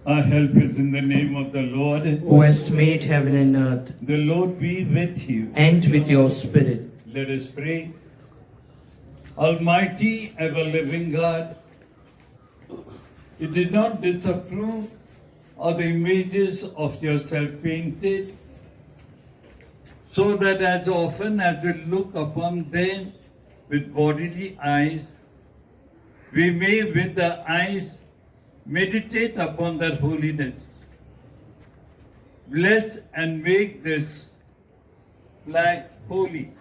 Our help is in the name of the Lord. who has made heaven and earth, The Lord be with you. and with your spirit. Let us pray. Almighty, ever-living God, you did not disapprove of the images of yourself painted, so that as often as we look upon them with bodily eyes, we may with the eyes meditate upon their holiness. Bless and make this flag holy.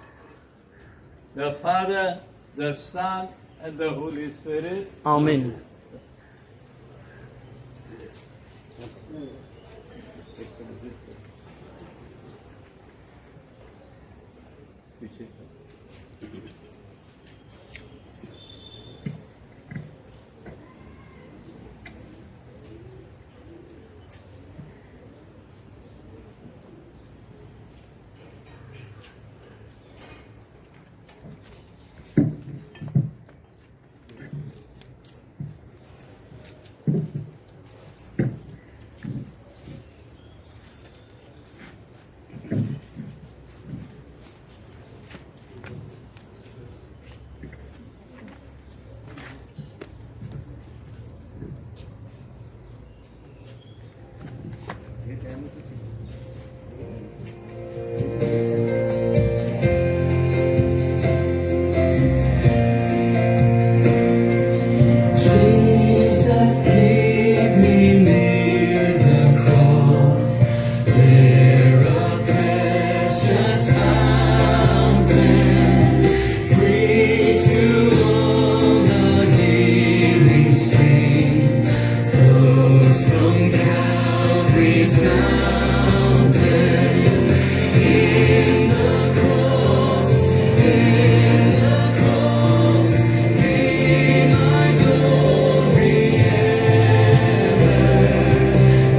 The Father, the Son, and the Holy Spirit. Amen. Jesus, keep me near the cross. There a precious fountain, free to all the healing stream, flows from Calvary's mountain. In the cross, be my glory ever,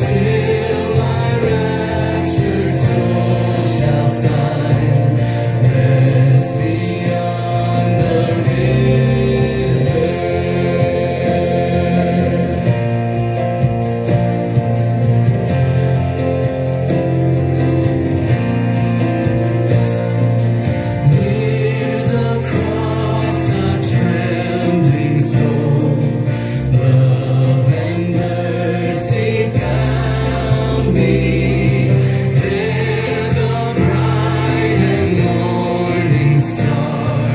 till my raptured soul shall find rest beyond the river. Near the cross, a trembling soul, love and mercy found me. There the bright and morning star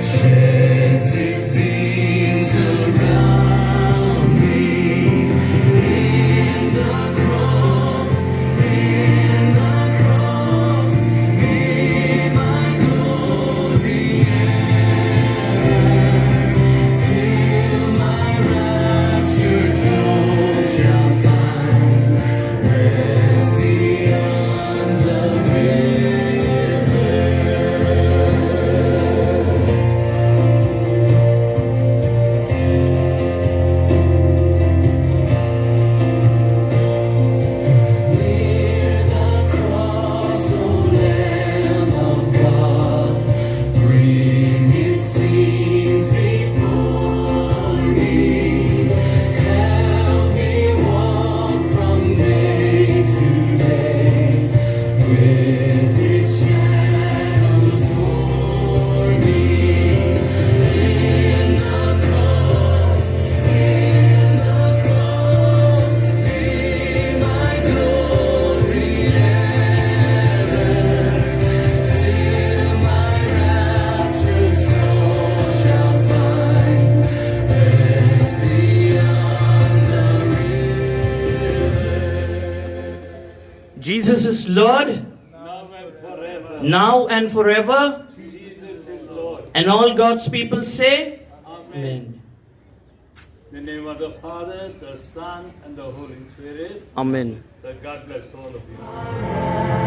sheds its beams around me. In the cross, be my glory ever, till my raptured soul shall find rest beyond the river. Near the cross, O Lamb of God, bring its scenes before me. Help me walk from day to day, with its shadows o'er me. In the cross, be my glory ever, till my raptured soul shall find rest beyond the river. Jesus is Lord, Now and forever. now and forever. Jesus is Lord. And all God's people say, Amen. Amen. In the name of the Father, the Son, and the Holy Spirit. Amen. So God bless all of you.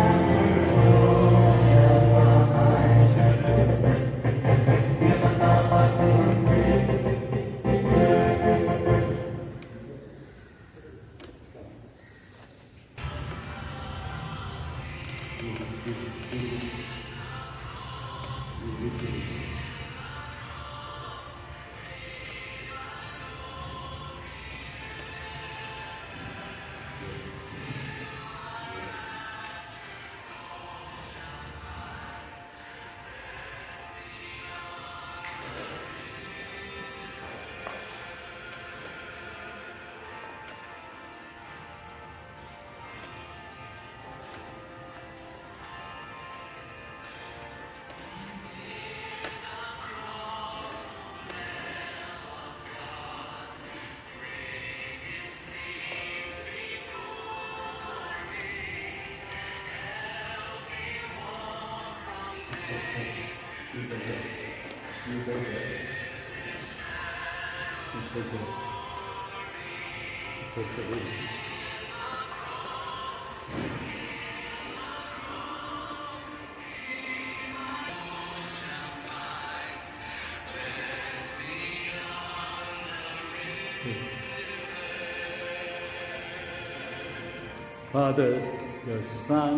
Father, the Son,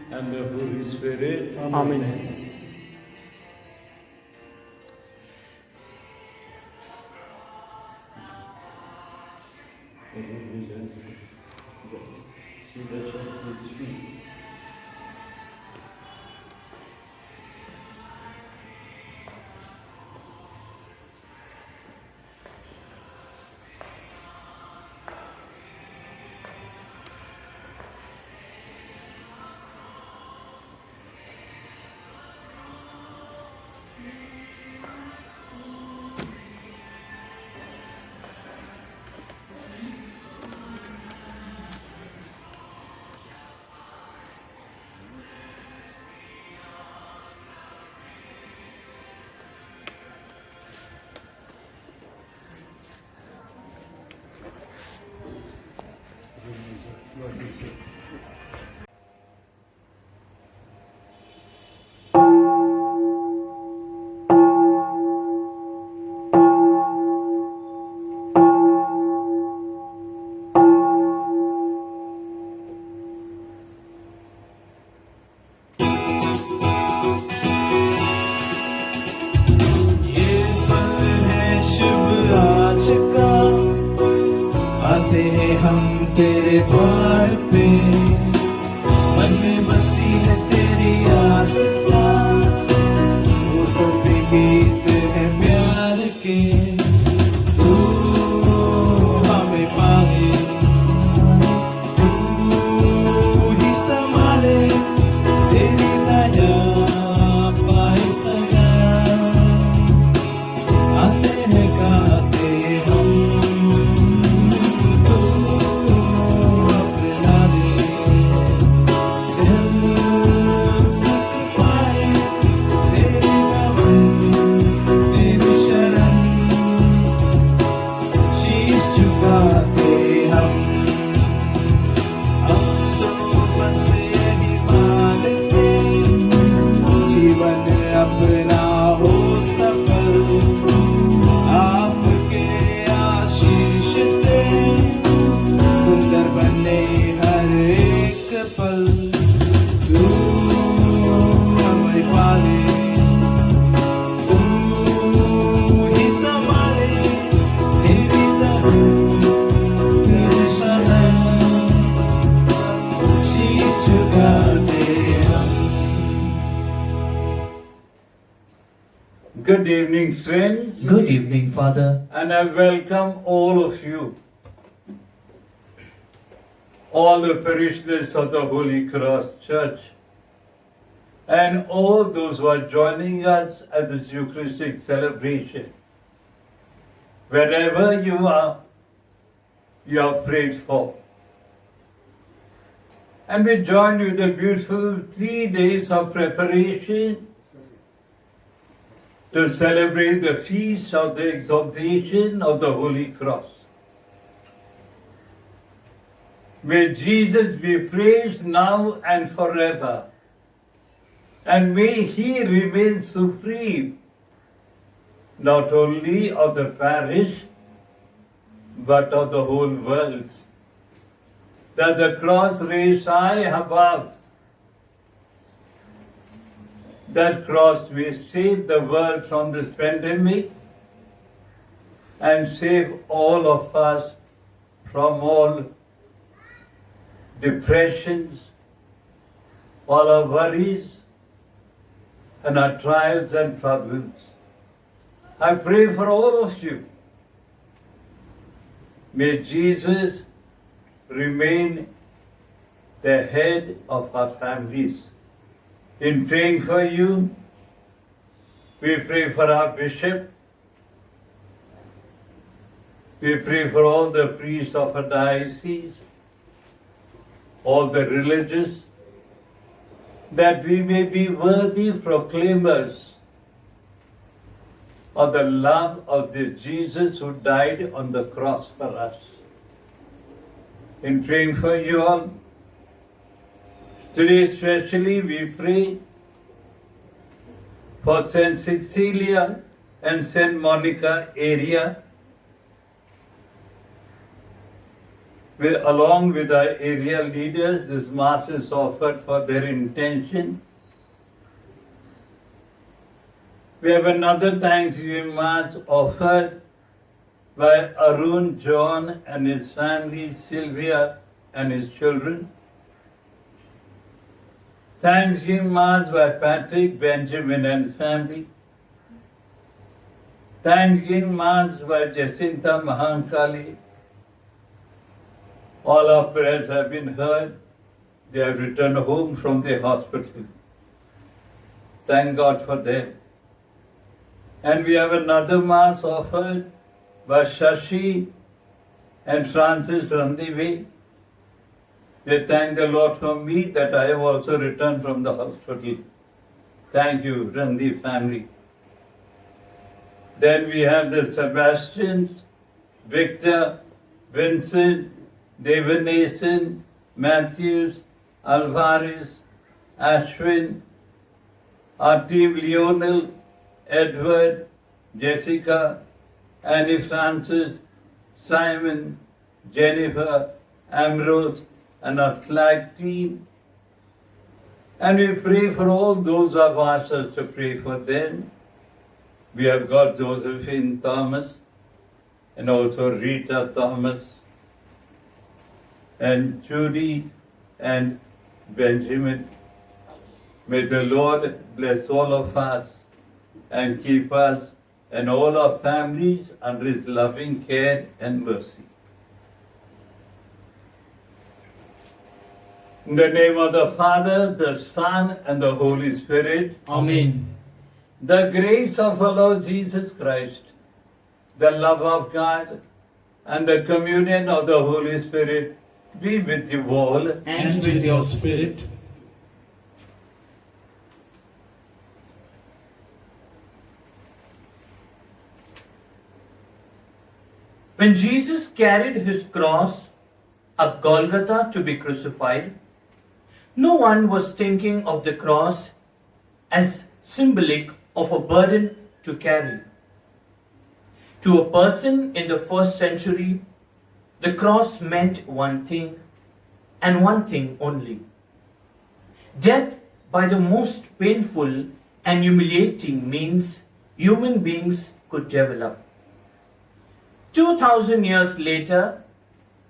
and the Holy Spirit. Amen. ये पल है शुभ आज का, आते हैं हम तेरे द्वार पे, मन में बसी है तेरी आस्था, होठों पे गीत है प्यार के, तू हमें पाले, तू ही संभाले, तेरी दया पाए सदा, आते हैं गाते हम, तू अपना दे, दिल सुख पाए, तेरे भवन, तेरी शरण, शीश झुकाते हम, अब तो बस यही मांगते, जीवन अपना हो सफल, आपके आशीष से सुंदर बने हर एक पल, तू हमें पाले, तू ही संभाले, तेरी तेरे शरण, शीश झुकाते हम। Good evening, friends, Good evening, Father. and I welcome all of you, all the parishioners of the Holy Cross Church, and all those who are joining us at this Eucharistic celebration. Wherever you are prayed for. And we join with the beautiful 3 days of preparation to celebrate the feast of the exaltation of the Holy Cross. May Jesus be praised now and forever, and may He remain supreme, not only of the parish, but of the whole world. That the cross raised high above that cross may save the world from this pandemic and save all of us from all depressions, all our worries, and our trials and troubles. I pray for all of you. May Jesus remain the head of our families. In praying for you, we pray for our bishop. We pray for all the priests of our diocese, all the religious, that we may be worthy proclaimers of the love of this Jesus who died on the cross for us. In praying for you all, today especially we pray for St. Cecilia and St. Monica area, along with our area leaders. This Mass is offered for their intention. We have another Thanksgiving Mass offered by Arun John and his family, Sylvia and his children. Thanksgiving Mass by Patrick, Benjamin and family. Thanksgiving Mass by Jacinta Mahankali. All our prayers have been heard. They have returned home from the hospital. Thank God for them. And we have another Mass offered by Shashi and Francis Randive. They thank the Lord for me that I have also returned from the hospital. Thank you, Randi family. Then we have the Sebastians, Victor, Vincent, Devanason, Matthews, Alvarez, Ashwin, our team Lionel, Edward, Jessica, Annie Francis, Simon, Jennifer, Ambrose, and our flag team. And we pray for all those who have asked us to pray for them. We have got Josephine Thomas and also Rita Thomas and Judy and Benjamin. May the Lord bless all of us and keep us and all our families under His loving care and mercy. In the name of the Father, the Son, and the Holy Spirit. Amen. The grace of our Lord Jesus Christ, the love of God, and the communion of the Holy Spirit be with you all. And with your spirit. When Jesus carried his cross up Golgotha to be crucified, no one was thinking of the cross as symbolic of a burden to carry. To a person in the first century, the cross meant one thing and one thing only: death by the most painful and humiliating means human beings could develop. 2000 years later,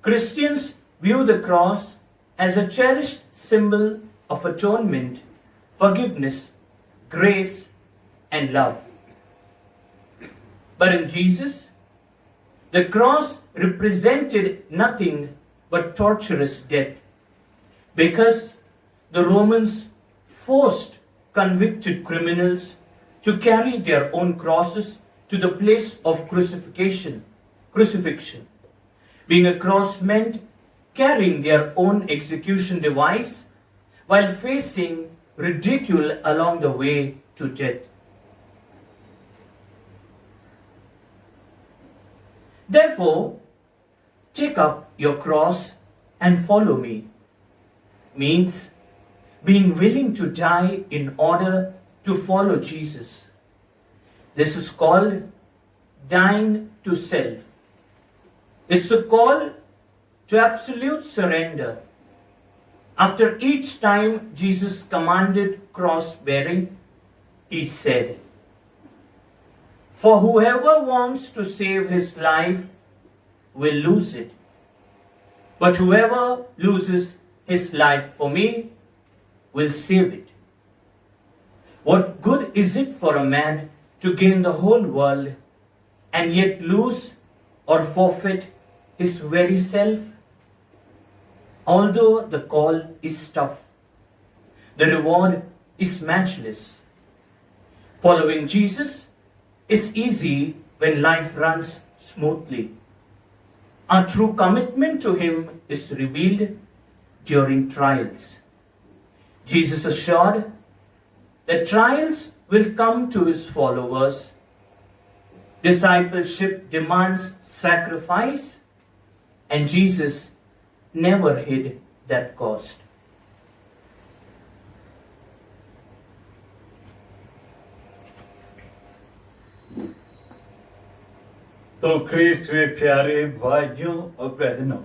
Christians view the cross as a cherished symbol of atonement, forgiveness, grace, and love. But in Jesus, the cross represented nothing but torturous death, because the Romans forced convicted criminals to carry their own crosses to the place of crucifixion. Being a cross meant carrying their own execution device while facing ridicule along the way to death. Therefore, take up your cross and follow me means being willing to die in order to follow Jesus. This is called dying to self. It's a call to absolute surrender. After each time Jesus commanded cross bearing, he said, "For whoever wants to save his life will lose it. But whoever loses his life for me will save it. What good is it for a man to gain the whole world and yet lose or forfeit his very self?" Although the call is tough, the reward is matchless. Following Jesus is easy when life runs smoothly. Our true commitment to Him is revealed during trials. Jesus assured that trials will come to His followers. Discipleship demands sacrifice, and Jesus never hid that cost. तो क्रिस्त में प्यारे भाइयों और बहनों,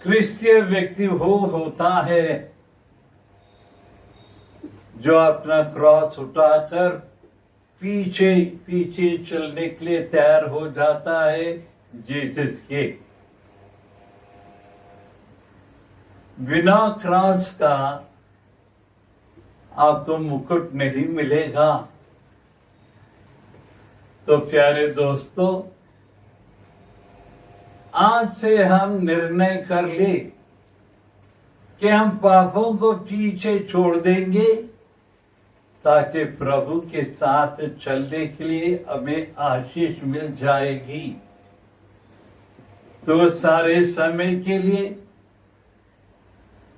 क्रिस्तीय व्यक्ति होता है जो अपना क्रॉस उठाकर पीछे पीछे चलने के लिए तैयार हो जाता है जीसस के। बिना क्रॉस का आपको मुकुट नहीं मिलेगा। तो प्यारे दोस्तों, आज से हम निर्णय कर ले कि हम पापों को पीछे छोड़ देंगे ताकि प्रभु के साथ चलने के लिए हमें आशीष मिल जाएगी। तो सारे समय के लिए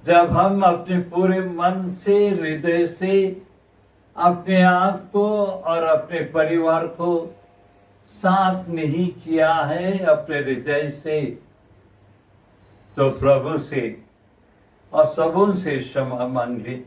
जब हम अपने पूरे मन से, हृदय से अपने आप को और अपने परिवार को साथ नहीं किया है अपने हृदय से, तो प्रभु से और सबों से क्षमा मांगे।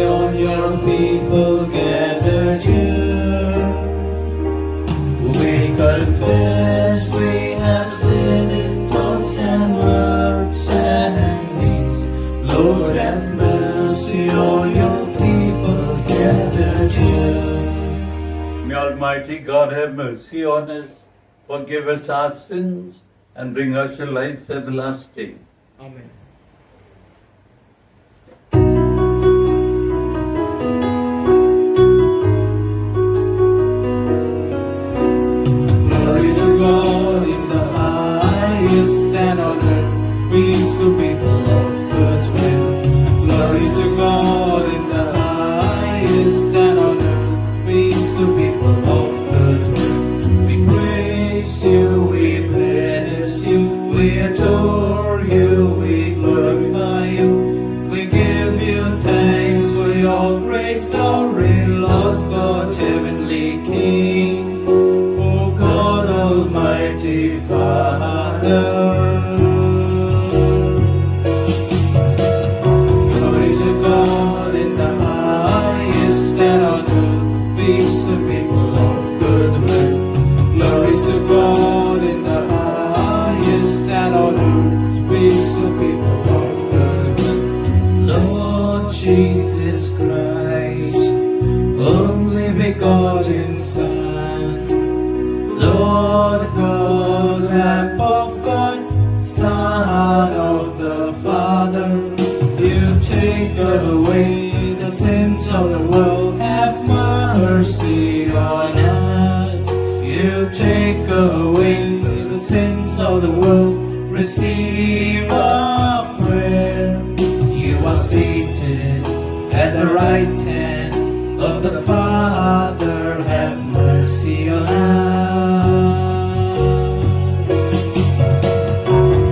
On your people gathered here, we confess we have sinned in thoughts and words and deeds. Lord, have mercy on your people gathered here. May Almighty God have mercy on us, forgive us our sins, and bring us to life everlasting. Amen. Jesus Christ, only begotten Son, Lord God, Lamb of God, Son of the Father, you take away the sins of the world, have mercy on us. You take away the sins of the world, receive our prayer. You are seated at the right hand of the Father, have mercy on us.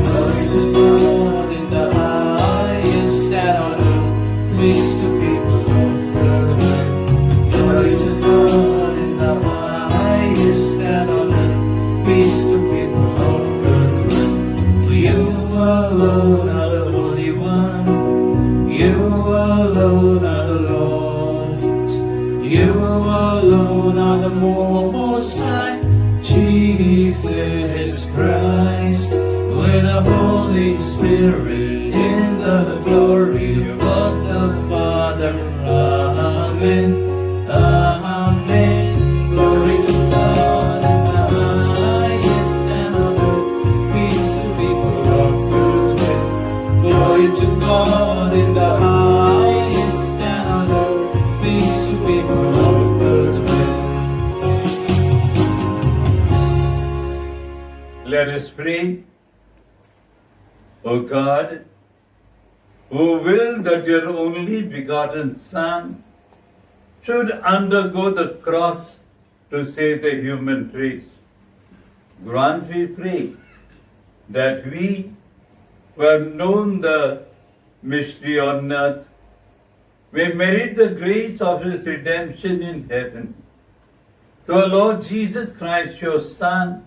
Glory to God in the highest, and on earth peace to people of good will. Glory to God in the highest. Father Most High, Jesus Christ, with the Holy Spirit in the glory of God the Father. Amen. Amen. Glory to God in the highest, and on earth peace to people of good will. Glory to God in the highest, and on earth peace to people of good will. Let us pray. O God, who willed that your only begotten Son should undergo the cross to save the human race, grant, we pray, that we who have known the mystery on earth may merit the grace of his redemption in heaven. Through our Lord Jesus Christ, your Son,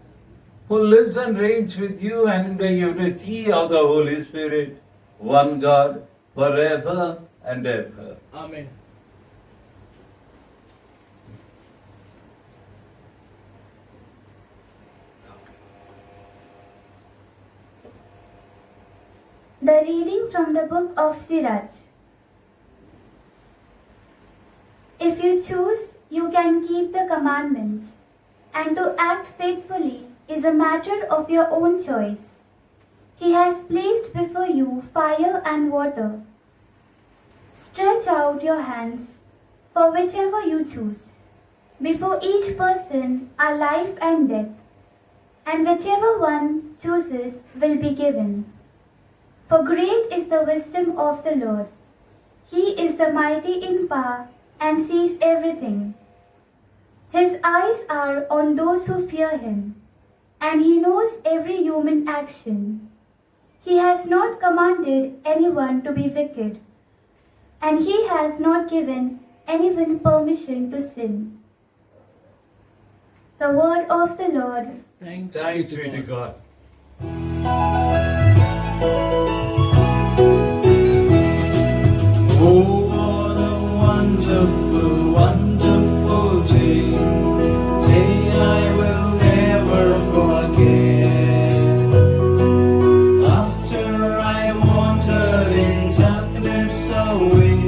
who lives and reigns with you and in the unity of the Holy Spirit, one God, forever and ever. Amen. The reading from the book of Sirach. If you choose, you can keep the commandments, and to act faithfully is a matter of your own choice. He has placed before you fire and water. Stretch out your hands for whichever you choose. Before each person are life and death, and whichever one chooses will be given. For great is the wisdom of the Lord. He is the mighty in power and sees everything. His eyes are on those who fear him, and he knows every human action. He has not commanded anyone to be wicked, and he has not given anyone permission to sin. The word of the Lord. Thanks Thanks be to God. Oh, what a wonderful, wonderful day. Day I will never forget. After I wandered in darkness away,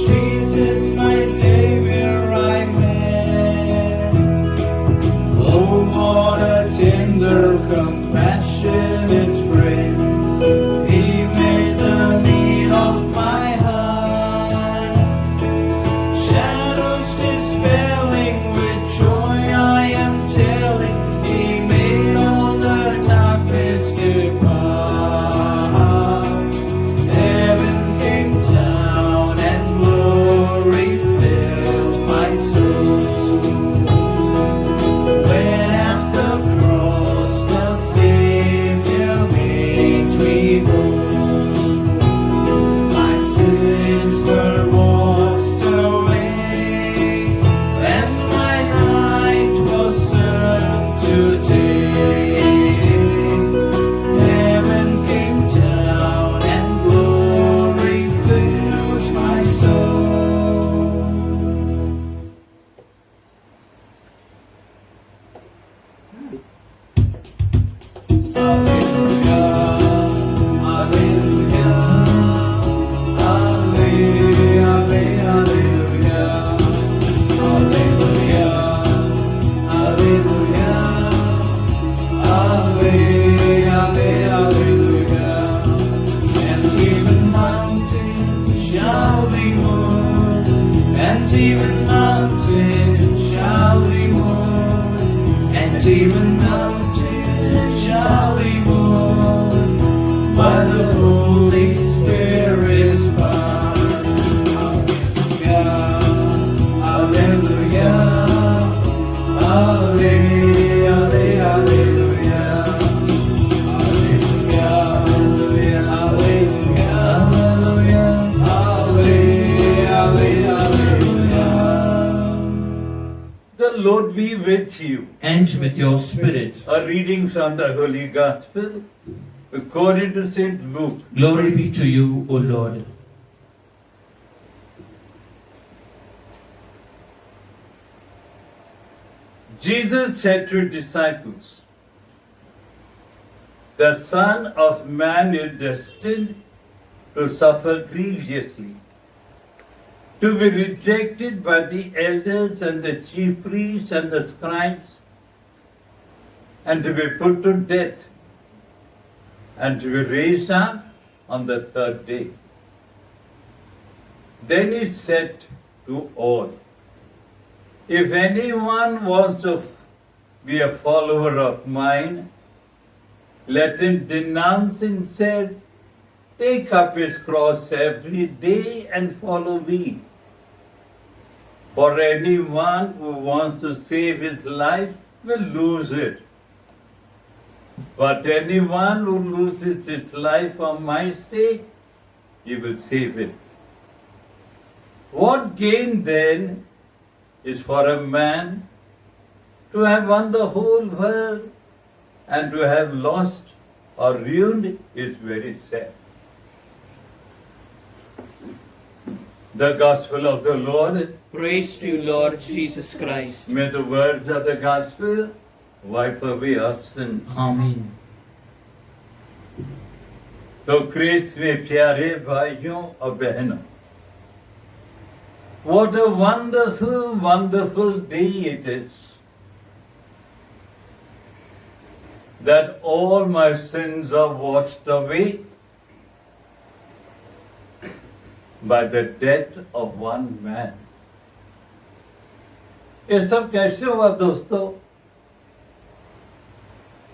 Jesus, my Savior, I met. Oh, what a tender, compassionate friend. He made the need of my heart. Shadows dispelling, with joy I am telling, He made all the darkness depart. Heaven came down and glory filled my soul. When at the cross the Savior made me whole, my sins were washed away, and my night was turned to day. Heaven came down and glory filled my soul. Even mountains shall be moved, and even mountains shall be moved by the Holy Spirit's power. Hallelujah, hallelujah, hallelujah, hallelujah, hallelujah, hallelujah, hallelujah, hallelujah. The Lord be with you. And with your spirit. A reading from the Holy Gospel according to St. Luke. Glory be to you, O Lord. Jesus said to his disciples, "The Son of Man is destined to suffer grievously, to be rejected by the elders and the chief priests and the scribes, and to be put to death, and to be raised up on the third day." Then he said to all, "If anyone wants to be a follower of mine, let him denounce himself, take up his cross every day and follow me. For anyone who wants to save his life will lose it. But anyone who loses his life for my sake, he will save it. What gain then is for a man to have won the whole world and to have lost or ruined his very self?" The Gospel of the Lord. Praise to you, Lord Jesus Christ. May the words of the Gospel wipe away our sin. Amen. तो क्रिस्त में प्यारे भाइयों और बहनों, what a wonderful, wonderful day it is that all my sins are washed away by the death of one man. ये सब कैसे हुआ दोस्तों?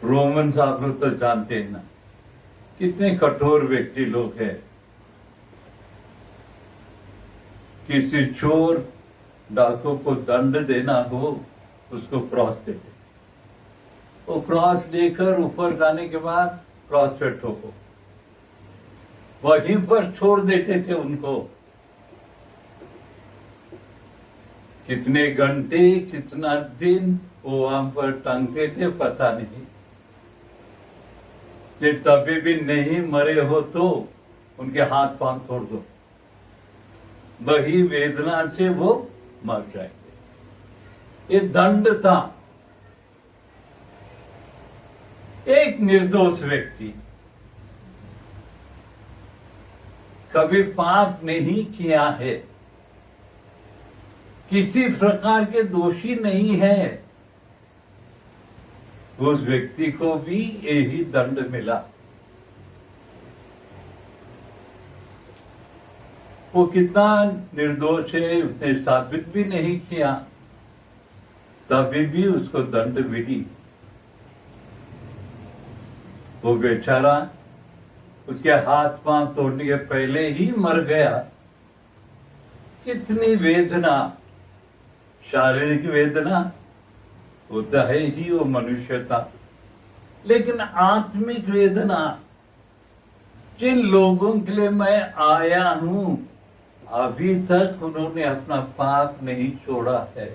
रोमन्स आप लोग तो जानते हैं ना, कितने कठोर व्यक्ति लोग हैं। किसी चोर डाकू को दंड देना हो, उसको क्रॉस देते, वो क्रॉस देकर ऊपर जाने के बाद क्रॉस पे ठोको, वहीं पर छोड़ देते थे उनको। कितने घंटे, कितना दिन वो वहां पर टंगते थे पता नहीं। ये तभी भी नहीं मरे हो तो उनके हाथ पांव तोड़ दो, वही वेदना से वो मर जाएंगे। ये दंड था। एक निर्दोष व्यक्ति कभी पाप नहीं किया है, किसी प्रकार के दोषी नहीं है, उस व्यक्ति को भी यही दंड मिला। वो कितना निर्दोष है उसने साबित भी नहीं किया, तभी भी उसको दंड मिली। वो बेचारा उसके हाथ पांव तोड़ने के पहले ही मर गया। कितनी वेदना, शारीरिक वेदना होता है ही, वो मनुष्य था, लेकिन आत्मिक वेदना, जिन लोगों के लिए मैं आया हूं अभी तक उन्होंने अपना पाप नहीं छोड़ा है,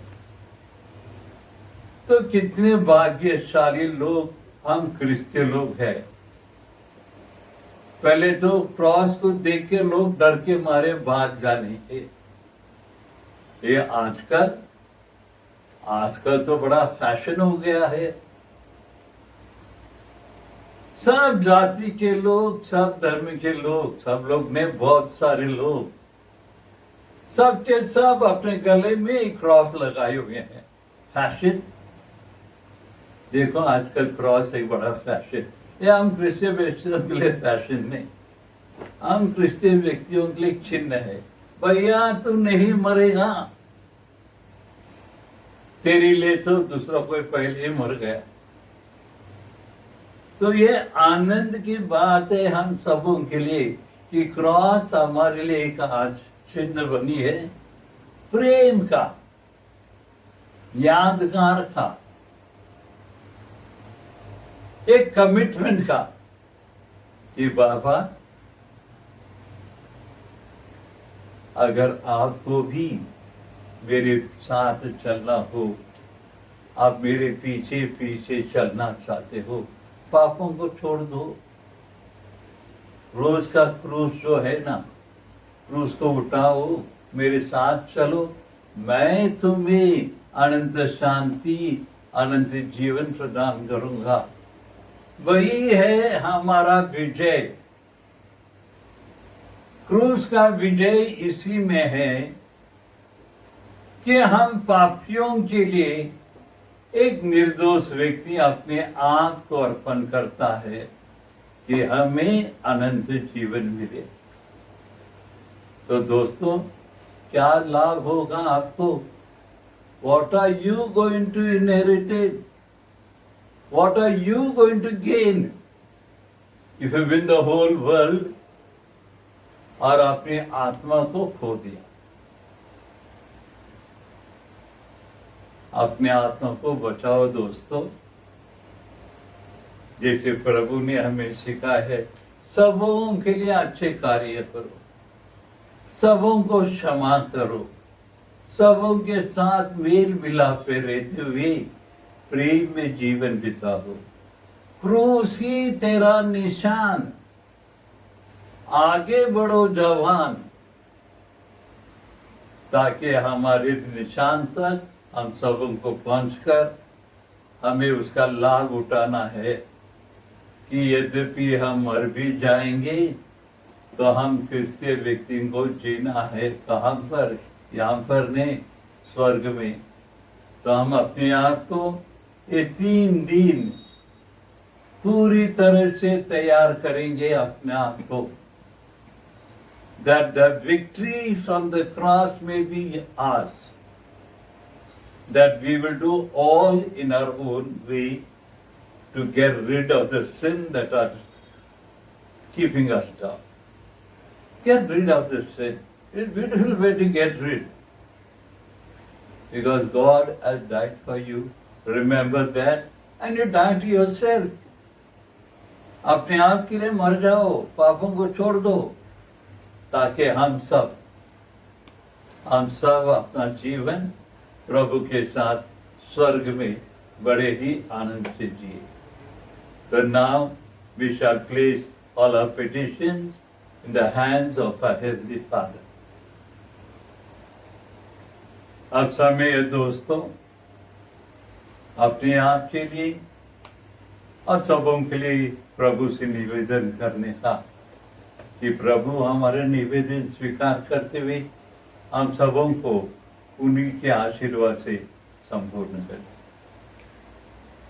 तो कितने भाग्यशाली लोग हम क्रिश्चियन लोग हैं। पहले तो क्रॉस को देख के लोग डर के मारे भाग जाने के। ये आजकल तो बड़ा फैशन हो गया है। सब जाति के लोग, सब धर्म के लोग, सब लोग ने, बहुत सारे लोग, सब के सब अपने गले में क्रॉस लगाए हुए हैं। फैशन देखो, आजकल क्रॉस एक बड़ा फैशन। ये हम क्रिश्चियन व्यक्तियों के लिए फैशन नहीं, हम क्रिश्चियन व्यक्तियों के लिए चिन्ह है। भैया तू नहीं मरेगा, तेरे लिए तो दूसरा कोई पहले ही मर गया। तो ये आनंद की बात है हम सबों के लिए कि क्रॉस हमारे लिए एक आज चिन्ह बनी है, प्रेम का, यादगार का, एक कमिटमेंट का कि बाबा अगर आपको भी मेरे साथ चलना हो, आप मेरे पीछे पीछे चलना चाहते हो, पापों को छोड़ दो। रोज का क्रूस जो है ना, क्रूस को उठाओ, मेरे साथ चलो, मैं तुम्हें अनंत शांति अनंत जीवन प्रदान करूंगा। वही है हमारा विजय। क्रूस का विजय इसी में है कि हम पापियों के लिए एक निर्दोष व्यक्ति अपने आप को अर्पण करता है कि हमें अनंत जीवन मिले। तो दोस्तों, क्या लाभ होगा आपको? What are you going to inherit it? What are you going to gain if you win the whole world और अपनी आत्मा को खो दिया? अपने आत्मा को बचाओ दोस्तों। जैसे प्रभु ने हमें सिखाया है, सबों के लिए अच्छे कार्य करो, सबों को क्षमा करो, सबों के साथ मेल मिलाप पे रहते हुए प्रेम में जीवन बिताओ। क्रूस ही तेरा निशान। आगे बढ़ो जवान, ताकि हमारे निशान तक हम सबों को पहुंचकर हमें उसका लाभ उठाना है कि यद्यपि हम मर भी जाएंगे तो हम क्रिस्तीय व्यक्ति को जीना है। कहाँ पर? यहाँ पर नहीं, स्वर्ग में। तो हम अपने आप को ये 3 दिन पूरी तरह से तैयार करेंगे अपने आप को, that the victory from the cross may be ours, that we will do all in our own way to get rid of the sin that are keeping us down. Get rid of the sin. It's a beautiful way to get rid. Because God has died for you. Remember that. And you die to yourself. अपने आप के लिए मर जाओ, पापों को छोड़ दो, ताकि हम सब अपना जीवन प्रभु के साथ स्वर्ग में बड़े ही आनंद से जिए। So now we shall place all our petitions in the hands of our Heavenly Father. अब समय है दोस्तों अपने आप के लिए और सबों के लिए प्रभु से निवेदन करने का कि प्रभु हमारे निवेदन स्वीकार करते हुए हम सबों को उन्हीं के आशीर्वाद से संपूर्ण करें।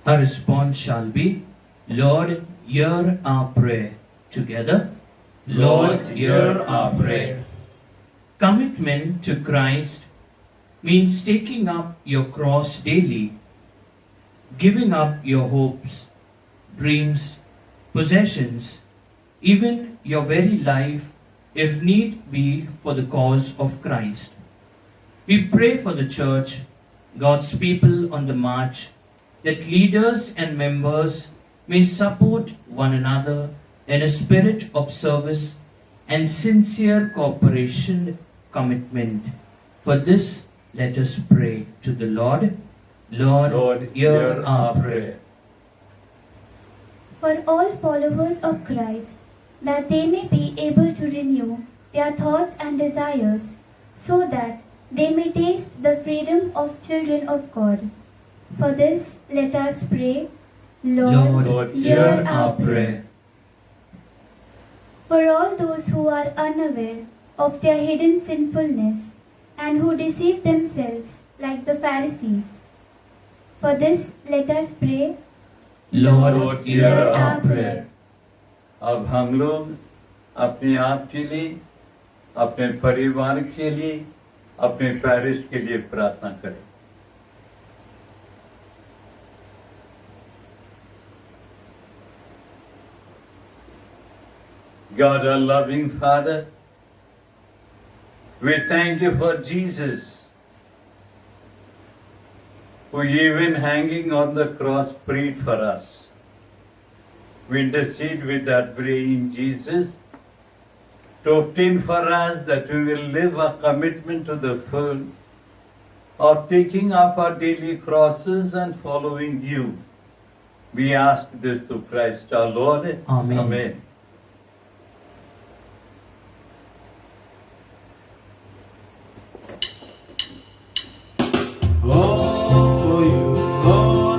Our response shall be, Lord, hear our prayer. Together, Lord, hear our prayer. Commitment to Christ means taking up your cross daily, giving up your hopes, dreams, possessions, even your very life, if need be, for the cause of Christ. We pray for the Church, God's people on the march, that leaders and members may support one another in a spirit of service and sincere cooperation commitment. For this, let us pray to the Lord. Lord, hear our prayer. For all followers of Christ, that they may be able to renew their thoughts and desires, so that they may taste the freedom of children of God. For this, let us pray. Lord, hear our prayer. For all those who are unaware of their hidden sinfulness and who deceive themselves like the Pharisees. For this, let us pray. Lord, hear our prayer. अब हम लोग अपने आप के लिए, अपने परिवार के लिए, अपने पैरिश के लिए प्रार्थना करें। God, our loving Father, we thank you for Jesus, who even hanging on the cross prayed for us. We intercede with that praying Jesus to obtain for us that we will live a commitment to the full of taking up our daily crosses and following you. We ask this through Christ our Lord. Amen. Amen. All for you, Lord.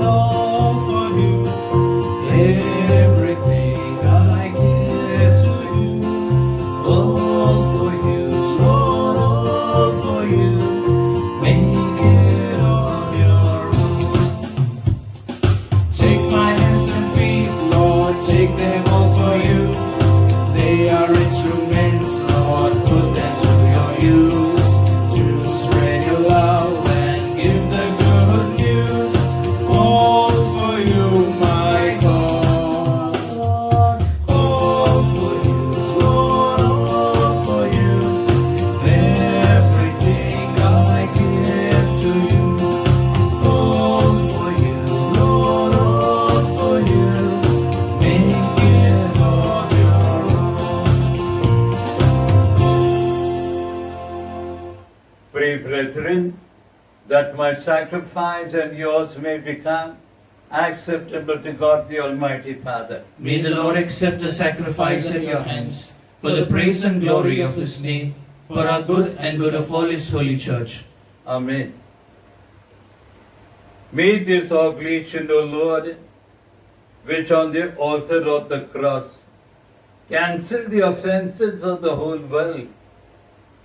that my sacrifice and yours may become acceptable to God the Almighty Father. May the Lord accept the sacrifice at your hands, for the praise and glory of His name, for our good and good of all His holy church. Amen. May this oblation, O Lord, which on the altar of the cross cancel the offences of the whole world,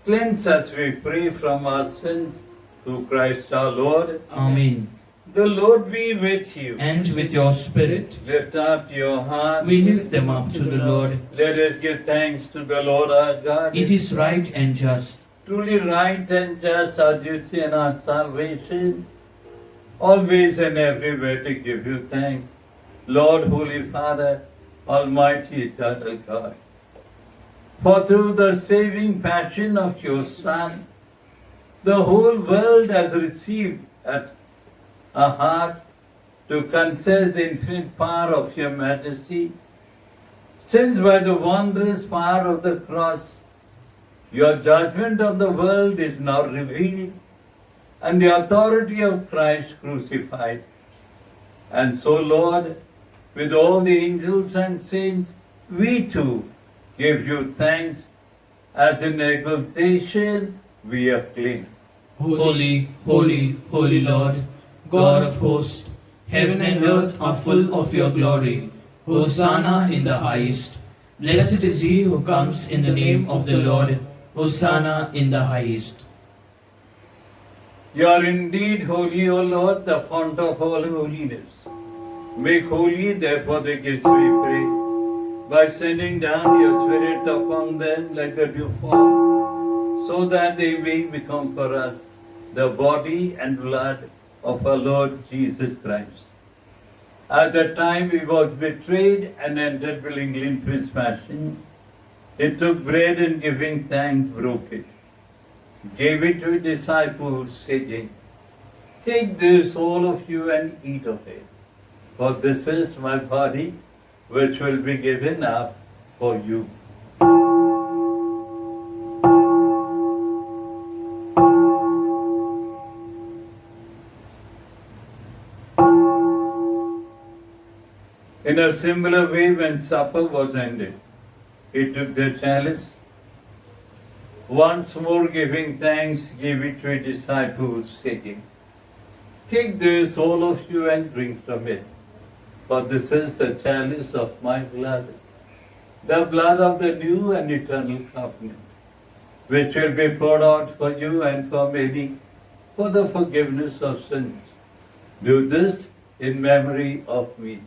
cleanse us, we pray, from our sins through Christ our Lord. Amen. The Lord be with you. And with your spirit, Lift up your hearts. we lift them up to the Lord. Let us give thanks to the Lord our God. It is right and just. Truly right and just our duty and our salvation, always and everywhere to give you thanks, Lord, Holy Father, Almighty, Eternal God. For through the saving passion of your Son, the whole world has received at a heart to confess the infinite power of your majesty, since by the wondrous power of the cross, your judgment of the world is now revealed, and the authority of Christ crucified. And so, Lord, with all the angels and saints, we too give you thanks, as in exaltation we acclaim. Holy, holy, holy Lord, God of hosts, heaven and earth are full of your glory. Hosanna in the highest. Blessed is he who comes in the name of the Lord. Hosanna in the highest. You are indeed holy, O Lord, the fount of all holiness. Make holy, therefore, the gifts we pray, by sending down your Spirit upon them like the dewfall, so that they may become for us the body and blood of our Lord Jesus Christ. At the time he was betrayed and entered willingly into his passion, he took bread and giving thanks broke it, gave it to his disciples, saying, "Take this, all of you, and eat of it, for this is my body, which will be given up for you." In a similar way, when supper was ended, he took the chalice, once more giving thanks, gave it to his disciples, saying, "Take this, all of you, and drink from it, for this is the chalice of my blood, the blood of the new and eternal covenant, which will be poured out for you and for many for the forgiveness of sins. Do this in memory of me."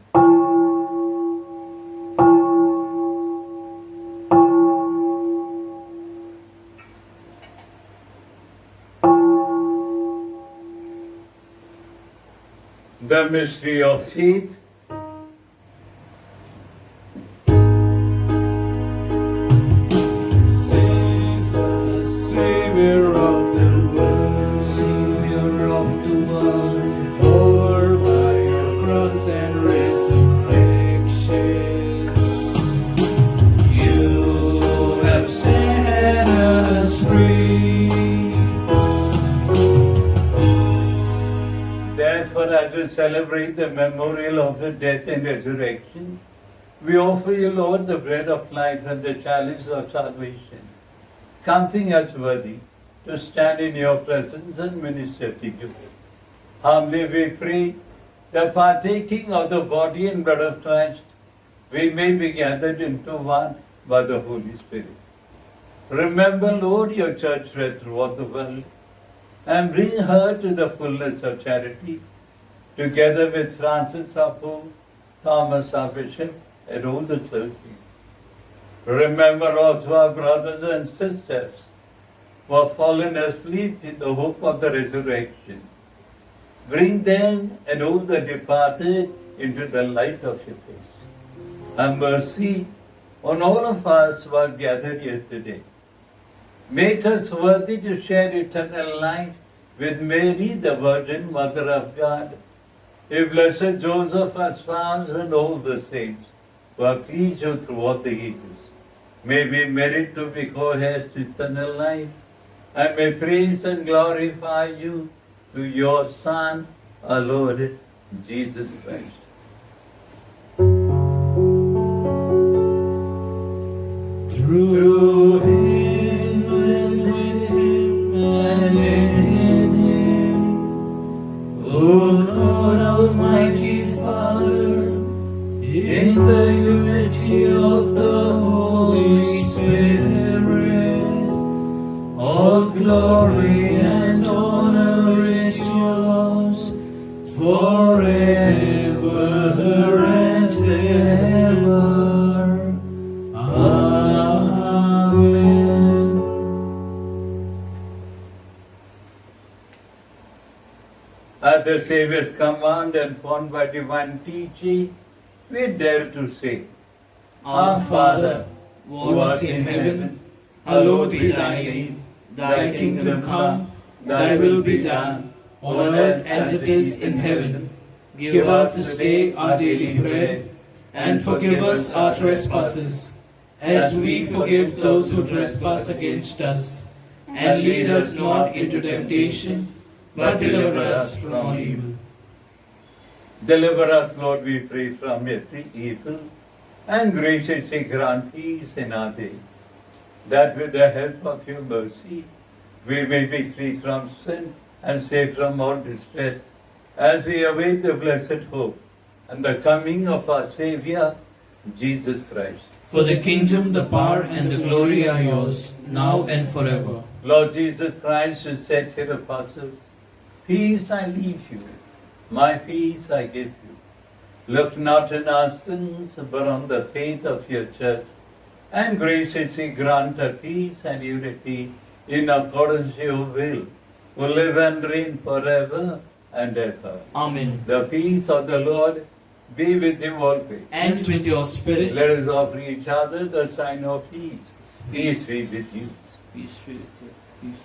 The mystery of faith. Savior of the world, Savior of the world, for by your cross and resurrection, you have set us free. Therefore, as we celebrate the memorial of the death and resurrection, we offer you, Lord, the bread of life and the chalice of salvation, counting us worthy to stand in your presence and minister to you. Humbly we pray that partaking of the body and blood of Christ, we may be gathered into one by the Holy Spirit. Remember, Lord, your church spread throughout the world, and bring her to the fullness of charity, together with Francis our Pope, Thomas our Bishop, and all the clergy. Remember also our brothers and sisters who have fallen asleep in the hope of the resurrection. Bring them and all the departed into the light of your face. Have mercy on all of us who are gathered here today. Make us worthy to share eternal life with Mary, the Virgin Mother of God, a blessed Joseph, our spouse, and all the saints who have pleased you throughout the ages. May we merit to be co-heirs to eternal life, and may praise and glorify you to your Son, our Lord Jesus Christ. Through him and with him and in him, O God Almighty Father, in the unity of the Holy Spirit, all glory and honor is yours forever and ever. Amen. At the Saviour's command and formed by divine teaching, we dare to say, Our Father, who art in heaven, hallowed be thy name. Thy kingdom come, thy will be done, on earth as it is in heaven. Give us this day our daily bread, and forgive us our trespasses, as we forgive those who trespass against us. And lead us not into temptation, but deliver us from evil. Deliver us, Lord, we pray, from every evil, and graciously grant peace in our day, that with the help of your mercy, we may be free from sin and safe from all distress, as we await the blessed hope and the coming of our Saviour, Jesus Christ. For the kingdom, the power, and the glory are yours, now and forever. Lord Jesus Christ, who said to your apostles, peace I leave you, my peace I give you. Look not on our sins, but on the faith of your church, and graciously grant her peace and unity in accordance with your will, who live and reign forever and ever. Amen. The peace of the Lord be with you always. And with your spirit. Let us offer each other the sign of peace. Peace be with you. Peace be with you. Peace be with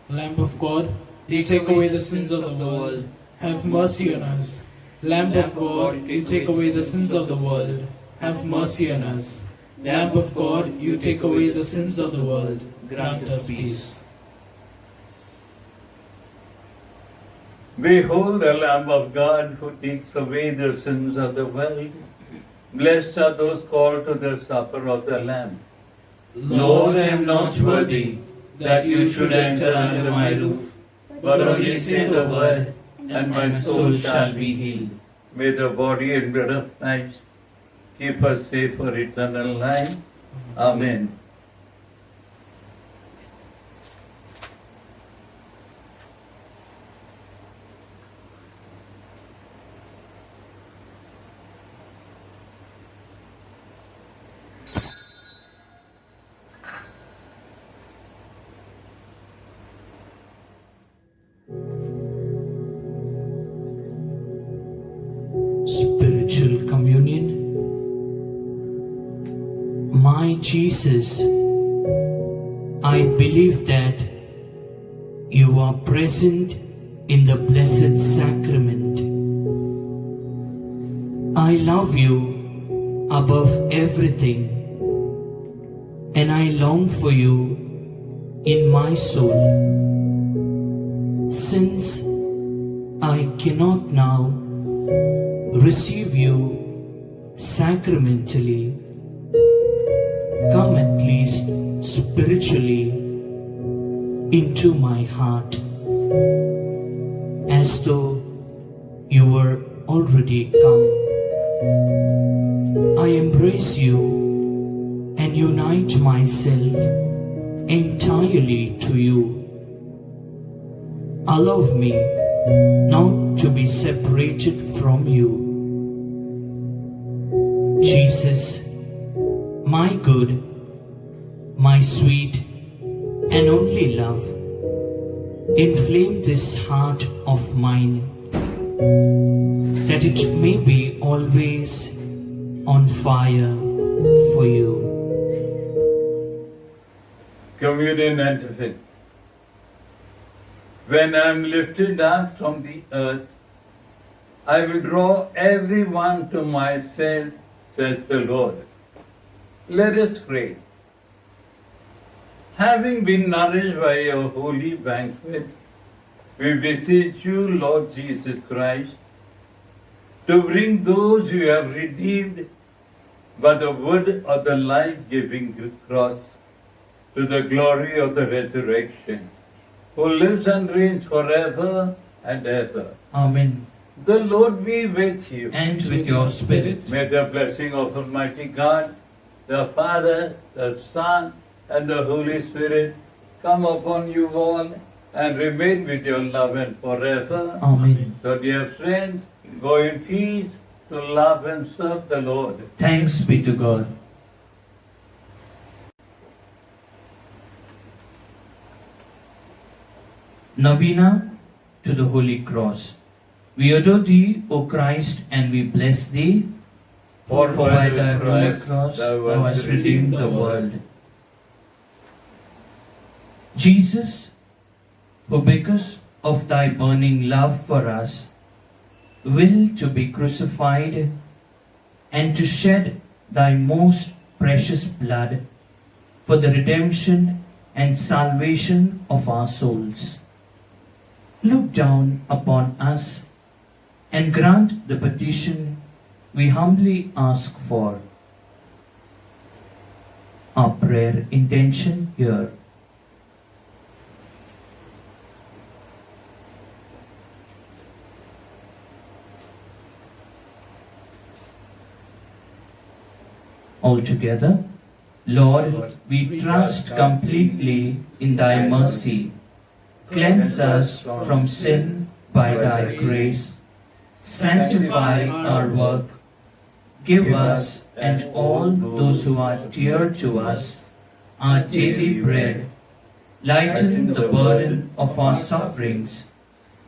you. Lamb of God, you take away the sins of the world. Have mercy on us. Lamb of God, you take away the sins of the world. Have mercy on us. Lamb of God, you take away the sins of the world. Grant us peace. Behold the Lamb of God who takes away the sins of the world. Blessed are those called to the supper of the Lamb. Lord, I am not worthy that you should enter under my roof, but only say the word, and my soul shall be healed. May the body and blood of Christ keep us safe for eternal life. Amen. Spiritual communion. My Jesus, I believe that you are present in the Blessed Sacrament. I love you above everything, and I long for you in my soul. Since I cannot now receive you sacramentally, come at least spiritually into my heart, as though you were already come. I embrace you and unite myself entirely to you. Allow me not to be separated from you. Jesus, my good, my sweet and only love, inflame this heart of mine, that it may be always on fire for you. Communion and faith. When I am lifted up from the earth, I will draw everyone to myself, says the Lord. Let us pray. Having been nourished by your holy banquet, we beseech you, Lord Jesus Christ, to bring those you have redeemed by the word of the life-giving cross to the glory of the resurrection, who lives and reigns forever and ever. Amen. The Lord be with you. And with your spirit. May the blessing of Almighty God, the Father, the Son, and the Holy Spirit come upon you all and remain with your love and forever. Amen. So, dear friends, go in peace to love and serve the Lord. Thanks be to God. Novena to the Holy Cross. We adore thee, O Christ, and we bless thee. For by thy holy cross thou hast redeemed the world. Jesus, who because of thy burning love for us, will to be crucified and to shed thy most precious blood for the redemption and salvation of our souls. Look down upon us and grant the petition we humbly ask for. Our prayer intention here. Altogether, Lord, we trust completely in thy mercy. Cleanse us from sin by thy grace. Sanctify our work. Give us and all those who are dear to us our daily bread. Lighten the burden of our sufferings.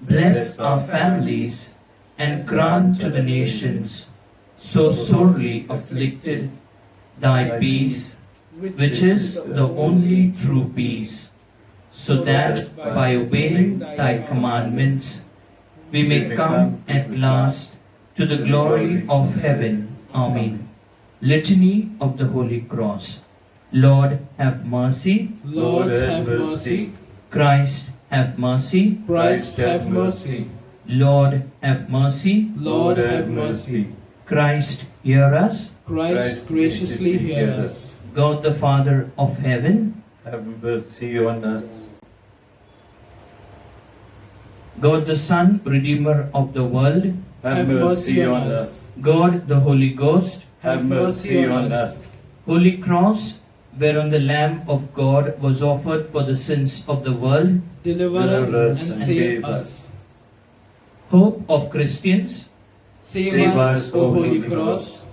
Bless our families and grant to the nations so sorely afflicted thy peace, which is the only true peace, so that by obeying thy commandments we may come at last to the glory of heaven. Amen. Litany of the Holy Cross. Lord, have mercy. Lord, have mercy. Christ, have mercy. Christ, have mercy. Lord, have mercy. Lord, have mercy. Christ, hear us. Christ, graciously hear us. God the Father of heaven, Have mercy on us. God the Son, Redeemer of the world, Have mercy on us. God the Holy Ghost, Have mercy on us. Holy Cross, whereon the Lamb of God was offered for the sins of the world, Deliver us and save us. Hope of Christians, Save us, O Holy Cross.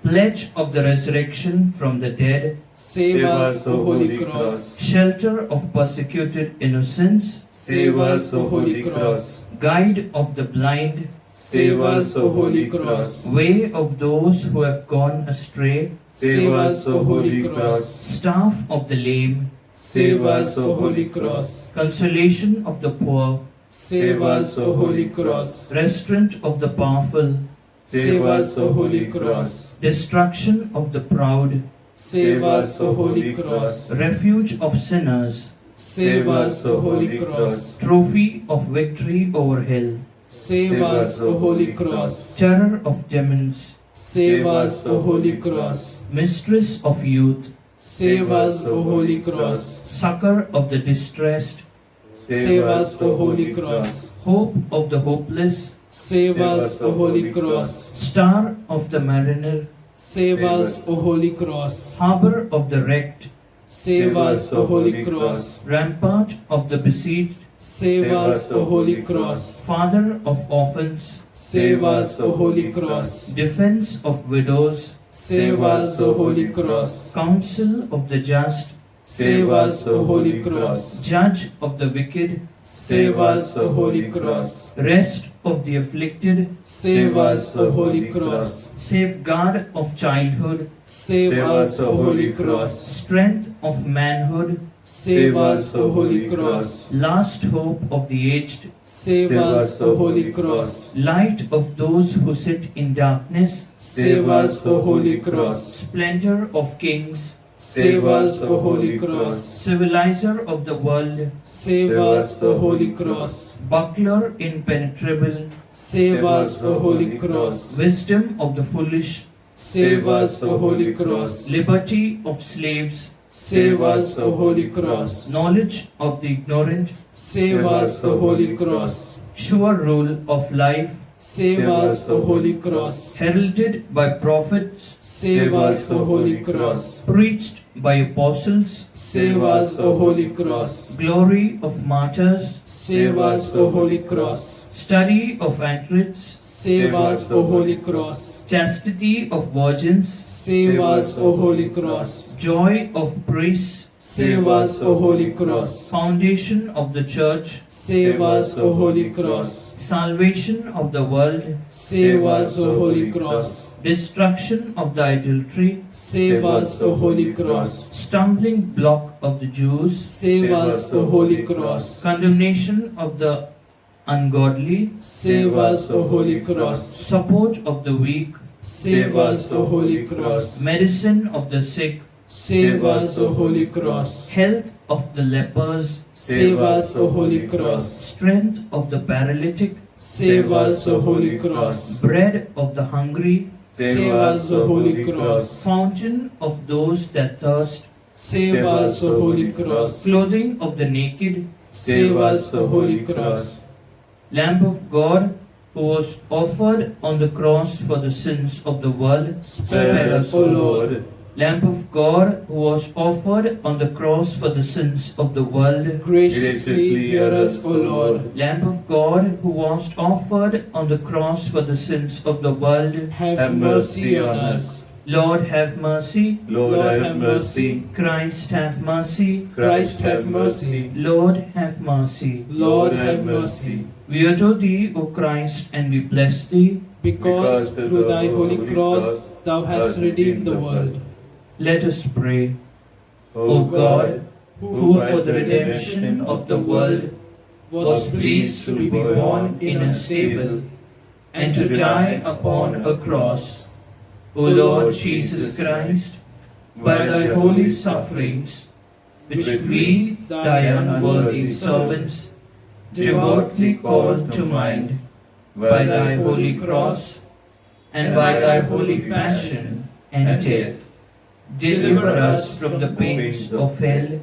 Pledge of the resurrection from the dead, Save us, O Holy Cross. Shelter of persecuted innocents, Save us, O Holy Cross. Guide of the blind, Save us, O Holy Cross. Way of those who have gone astray, Save us, O Holy Cross. Staff of the lame, Save us, O Holy Cross. Consolation of the poor, Save us, O Holy Cross. Restraint of the powerful, Save us, O Holy Cross. Destruction of the proud, Save us, O Holy Cross. Refuge of sinners, Save us, O Holy Cross. Trophy of victory over hell, Save us, O Holy Cross. Terror of demons, Save us, O Holy Cross. Mistress of youth, Save us, O Holy Cross. Succor of the distressed, Save us, O Holy Cross. Hope of the hopeless, Save us, O Holy Cross. Star of the mariner, Save us, O Holy Cross. Harbor of the wrecked, Save us, O Holy Cross. Rampart of the besieged, Save us, O Holy Cross. Father of orphans, Save us, O Holy Cross. Defense of widows, Save us, O Holy Cross. Counsel of the just, Save us, O Holy Cross. Judge of the wicked, Save us, O Holy Cross. Rest of the afflicted, Save us, O Holy Cross. Safeguard of childhood, Save us, O Holy Cross. Strength of manhood, Save us, O Holy Cross. Last hope of the aged, Save us, O Holy Cross. Light of those who sit in darkness, Save us, O Holy Cross. Splendor of kings, Save us, O Holy Cross. Civilizer of the world, Save us, O Holy Cross. buckler impenetrable, Save us, O Holy Cross. wisdom of the foolish, Save us, O Holy Cross. liberty of slaves, Save us, O Holy Cross. knowledge of the ignorant, Save us, O Holy Cross. sure rule of life, Save us, O Holy Cross. heralded by prophets, Save us, O Holy Cross. preached by apostles, Save us, O Holy Cross. glory of martyrs, Save us, O Holy Cross. study of anchorites, Save us, O Holy Cross. chastity of virgins, Save us, O Holy Cross. joy of priests, Save us, O Holy Cross. foundation of the church, Save us, O Holy Cross. salvation of the world, Save us, O Holy Cross. destruction of the adultery, Save us, O Holy Cross. stumbling block of the Jews, Save us, O Holy Cross. condemnation of the ungodly, Save us, O Holy Cross. support of the weak, Save us, O Holy Cross. medicine of the sick, Save us, O Holy Cross. health of the lepers, Save us, O Holy Cross. strength of the paralytic, Save us, O Holy Cross. bread of the hungry, Save us, O Holy Cross. fountain of those that thirst, Save us, O Holy Cross. clothing of the naked, Save us, O Holy Cross. Lamb of God, who was offered on the cross for the sins of the world, Spare us, O Lord. Lamb of God, who was offered on the cross for the sins of the world, Graciously hear us, O Lord. Lamb of God, who was offered on the cross for the sins of the world, Have mercy on us. Lord have mercy, Lord, have mercy. Christ have mercy, Christ, have mercy. Lord have mercy. Lord, have mercy. We adore thee, O Christ, and we bless thee. Because through thy holy cross thou hast redeemed the world. Let us pray. O God, who for the redemption of the world was pleased to be born in a stable and to die upon a cross, O Lord Jesus Christ, by thy holy sufferings, which we, thy unworthy servants, devoutly call to mind, by thy holy cross and by thy holy passion and death, deliver us from the pains of hell,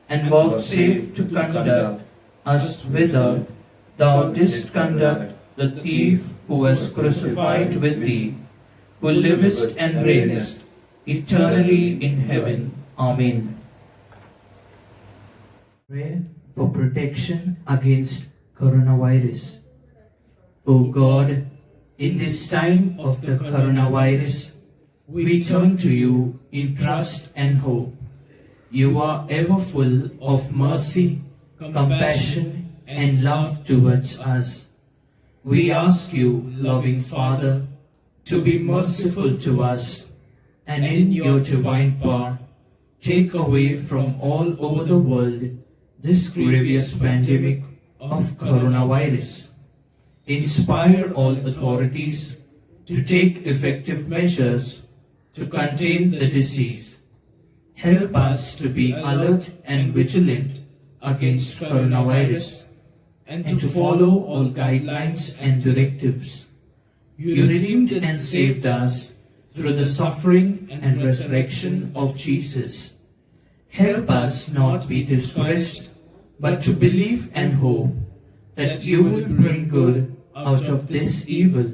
and vouchsafe to conduct us whither thou didst conduct the thief who was crucified with thee, who livest and reignest eternally in heaven. Amen. Pray for protection against coronavirus. O God, in this time of the coronavirus, we turn to you in trust and hope. You are ever full of mercy, compassion, and love towards us. We ask you, loving Father, to be merciful to us, and in your divine power, take away from all over the world this grievous pandemic of coronavirus. Inspire all authorities to take effective measures to contain the disease. Help us to be alert and vigilant against coronavirus and to follow all guidelines and directives. You redeemed and saved us through the suffering and resurrection of Jesus. Help us not be discouraged, but to believe and hope that you will bring good out of this evil.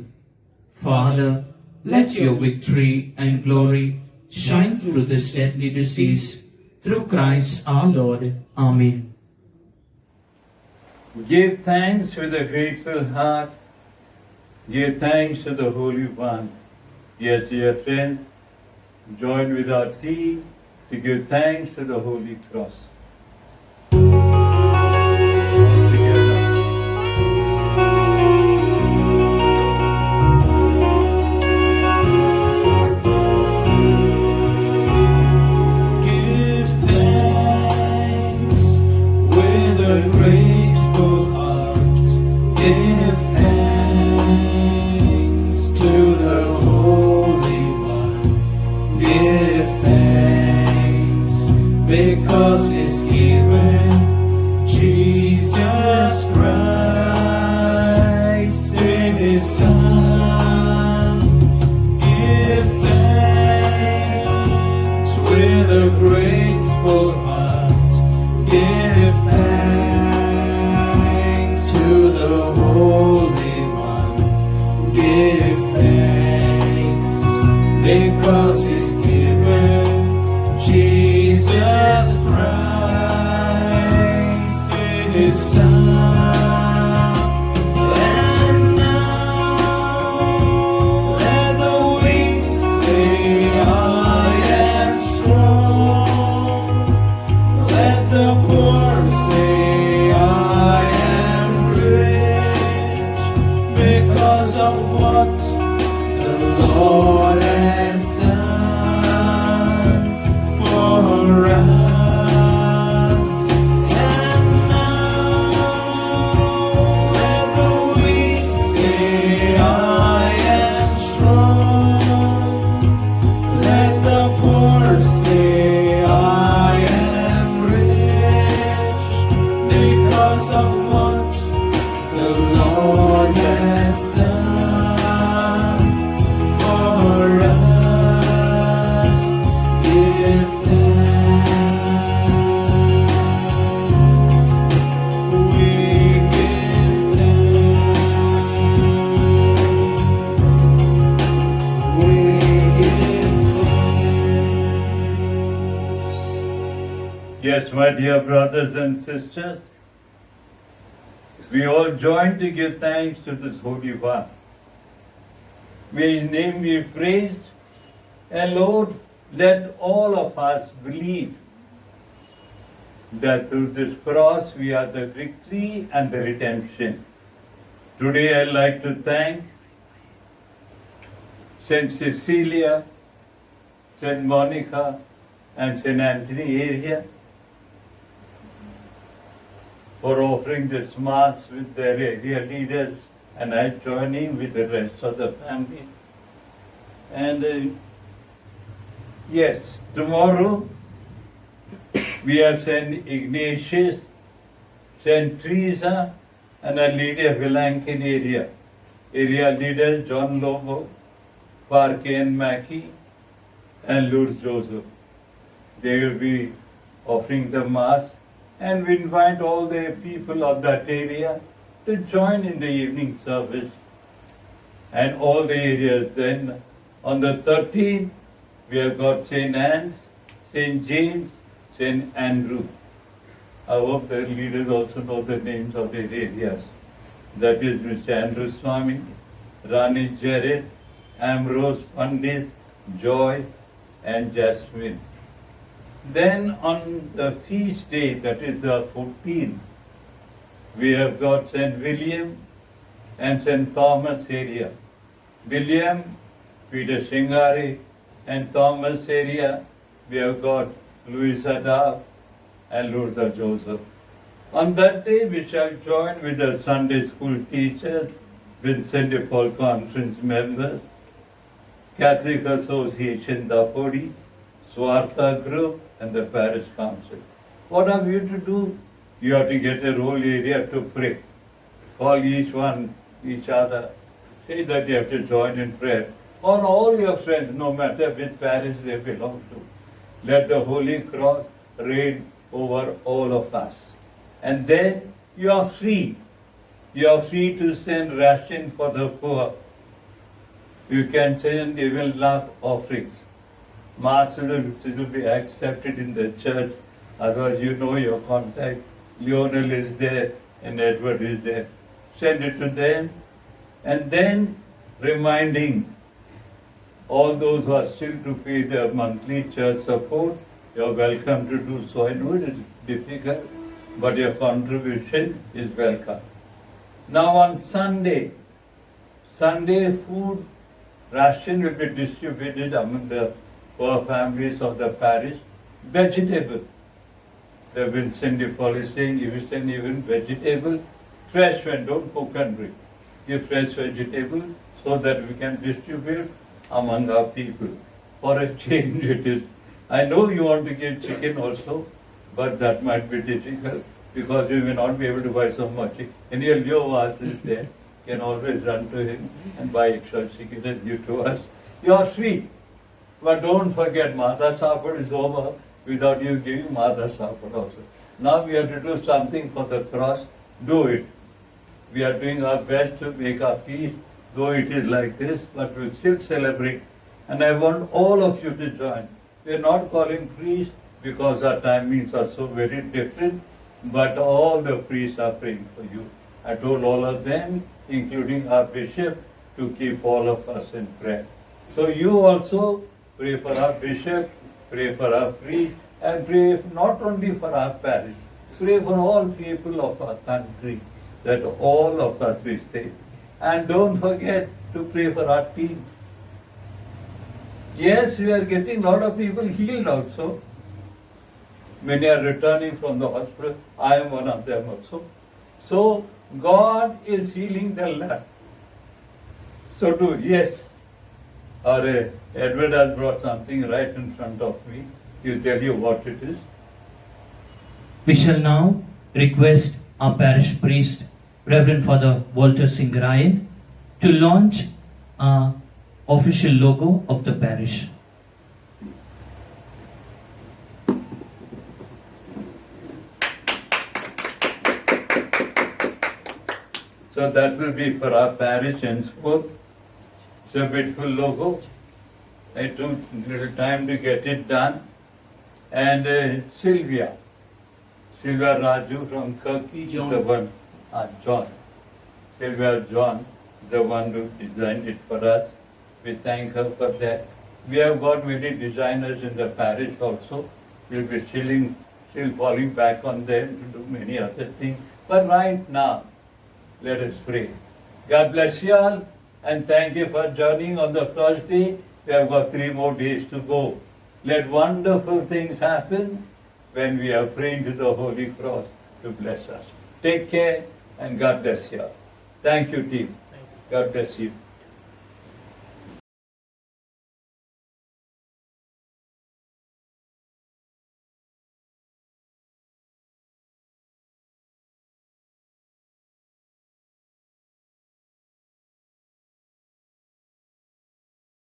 Father, let your victory and glory shine through this deadly disease, through Christ our Lord. Amen. Give thanks with a grateful heart. Give thanks to the Holy One. Yes, dear friends, join with our team to give thanks to the Holy Cross. Give thanks with a grateful heart. Give thanks to the Holy One. Give thanks His Son. Give thanks with a grateful heart. Give thanks to the Holy One. Give thanks because He's given Jesus Christ, His Son. And now let the weak say, I am strong. Let the poor say, I am rich, because of what the Lord has done for us. And now let the weak say, I am strong. Let the poor say, I am rich, because of what the Lord has done for us. Give thanks. We give thanks. We give thanks. Yes, my dear brothers and sisters, we all join to give thanks to this Holy One. May His name be praised, and Lord, let all of us believe that through this cross we have the victory and the redemption. Today I'd like to thank Saint Cecilia, Saint Monica, and Saint Anthony area for offering this Mass with their area leaders, and I join in with the rest of the family. And yes, tomorrow we have Saint Ignatius, Saint Teresa, and a leader of Vilankin area. Area leaders John Lobo, Parke and Mackey, and Lourdes Joseph. They will be offering the Mass, and we invite all the people of that area to join in the evening service and all the areas. Then on the 13th, we have got St. Anne's, St. James, St. Andrew. I hope the leaders also know the names of the areas. That is Mr. Andrew Swami, Rani Jared, Ambrose Pandit, Joy, and Jasmine. Then on the feast day, that is the 14th, we have got St. William and St. Thomas area. William, Peter Shingari, and Thomas area, we have got Louisa Dav and Lourdes Joseph. On that day, we shall join with the Sunday school teachers, with St. Paul Conference members, Catholic Association Dapodi, Swartha Group, and the Parish Council. What have you to do? You have to get a whole area to pray. Call each one, each other. Say that you have to join in prayer. Or all your friends, no matter which parish they belong to. Let the Holy Cross reign over all of us. And then you are free. You are free to send ration for the poor. You can send even love offerings. Mass will be accepted in the church. Otherwise, you know your contacts. Lionel is there and Edward is there. Send it to them. And then reminding all those who are still to pay their monthly church support, you're welcome to do so. I know it is difficult, but your contribution is welcome. Now on Sunday food ration will be distributed among the poor families of the parish. Vegetable. The Vincent de Paul is saying, you send even vegetable, fresh one, don't cook and bring. Give fresh vegetables so that we can distribute among our people. For a change it is. I know you want to give chicken also, but that might be difficult because you may not be able to buy so much. And your Leo Vas is there. can always run to him and buy extra chicken due to us. You are free. But don't forget, Mother Supper is over without you giving Mother Supper also. Now we have to do something for the cross. Do it. We are doing our best to make our feast, though it is like this, but we'll still celebrate. And I want all of you to join. We are not calling priests because our timings are so very different, but all the priests are praying for you. I told all of them, including our bishop, to keep all of us in prayer. So you also pray for our bishop, pray for our priest, and pray not only for our parish, pray for all people of our country, that all of us be saved. And don't forget to pray for our team. Yes, we are getting a lot of people healed also. Many are returning from the hospital. I am one of them also. So God is healing the land. So do, yes. Our Edward has brought something right in front of me. He'll tell you what it is. We shall now request our parish priest, Reverend Father Walter Singarayan, to launch our official logo of the parish. So that will be for our parish henceforth. It's a beautiful logo. I took a little time to get it done. And Sylvia Raju from Kirky, John. the one, John. Sylvia John, the one who designed it for us. We thank her for that. We have got many designers in the parish also. We'll be still falling back on them to do many other things. But right now, let us pray. God bless you all and thank you for joining on the first day. We have got 3 more days to go. Let wonderful things happen when we are praying to the Holy Cross to bless us. Take care and God bless you all. Thank you, team. God bless you.